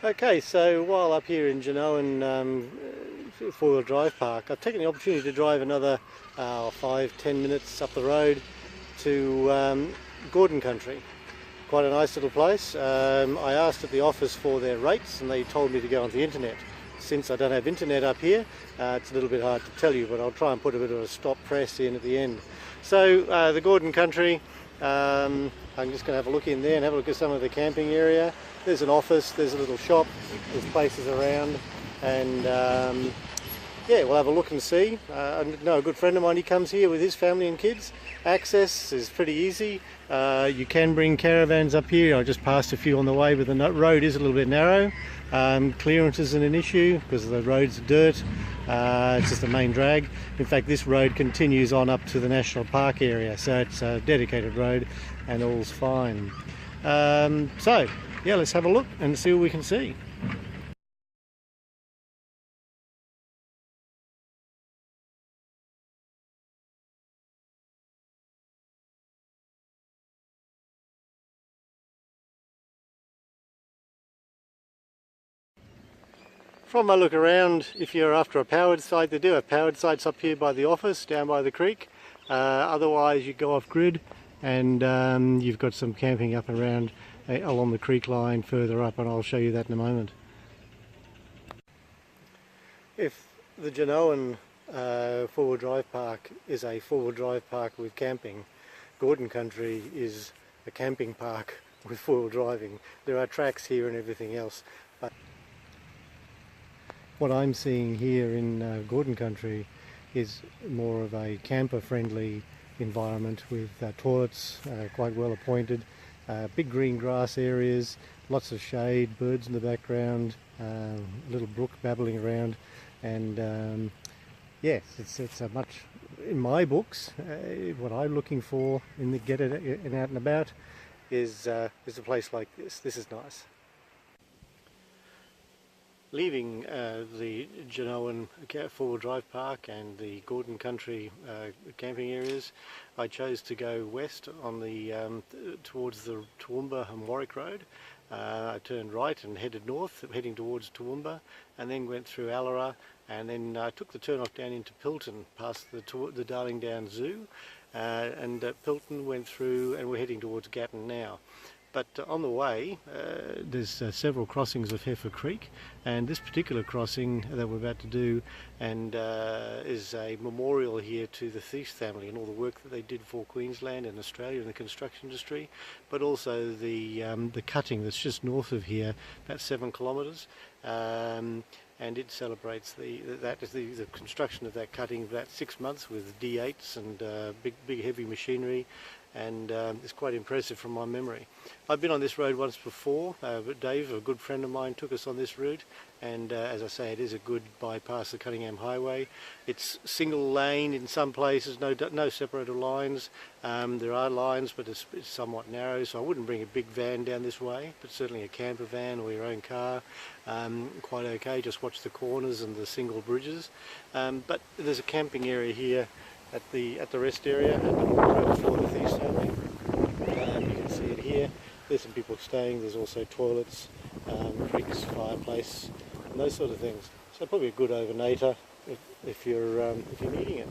Okay, so while up here in Genoan four-wheel drive park, I've taken the opportunity to drive another 5-10 minutes up the road to Gordon Country. Quite a nice little place. I asked at the office for their rates and they told me to go on the internet. Since I don't have internet up here, it's a little bit hard to tell you, but I'll try and put a bit of a stop press in at the end. So the Gordon Country, I'm just going to have a look in there and have a look at some of the camping area. There's an office, there's a little shop, there's places around, and yeah, we'll have a look and see. I know a good friend of mine, he comes here with his family and kids. Access is pretty easy. You can bring caravans up here. I just passed a few on the way, but the road is a little bit narrow. Clearance isn't an issue because the road's dirt. It's just the main drag. In fact, this road continues on up to the national park area, so it's a dedicated road and all's fine. So yeah, let's have a look and see what we can see. From my look around, if you're after a powered site, they do have powered sites up here by the office, down by the creek. Otherwise you go off grid and you've got some camping up and around along the creek line further up, and I'll show you that in a moment. If the Genoan four-wheel drive park is a four-wheel drive park with camping, Gordon Country is a camping park with four-wheel driving. There are tracks here and everything else, but what I'm seeing here in Gordon Country is more of a camper-friendly environment with toilets quite well appointed, big green grass areas, lots of shade, birds in the background, a little brook babbling around, and yes, it's a much, in my books, what I'm looking for in the Out and About is a place like this. This is nice. Leaving the Genoan four-wheel drive park and the Gordon Country camping areas, I chose to go west on the towards the Toowoomba and Warwick Road. I turned right and headed north, heading towards Toowoomba, and then went through Allara, and then took the turn off down into Pilton, past the Darling Downs Zoo, and Pilton went through, and we're heading towards Gatton now. But on the way, there's several crossings of Heifer Creek, and this particular crossing that we're about to do and is a memorial here to the Thies family and all the work that they did for Queensland and Australia in the construction industry, but also the cutting that's just north of here, about 7 kilometres, and it celebrates the construction of that cutting about 6 months with D8s and big heavy machinery. And it's quite impressive from my memory. I've been on this road once before, but Dave, a good friend of mine, took us on this route, and as I say, it is a good bypass the Cunningham Highway. It's single lane in some places, no separated lines. There are lines, but it's somewhat narrow, so I wouldn't bring a big van down this way, but certainly a camper van or your own car, quite okay. Just watch the corners and the single bridges. But there's a camping area here at the rest area, at the road for the Thies family. You can see it here. There's some people staying. There's also toilets, creeks, fireplace, and those sort of things. So probably a good overnighter if you're needing it.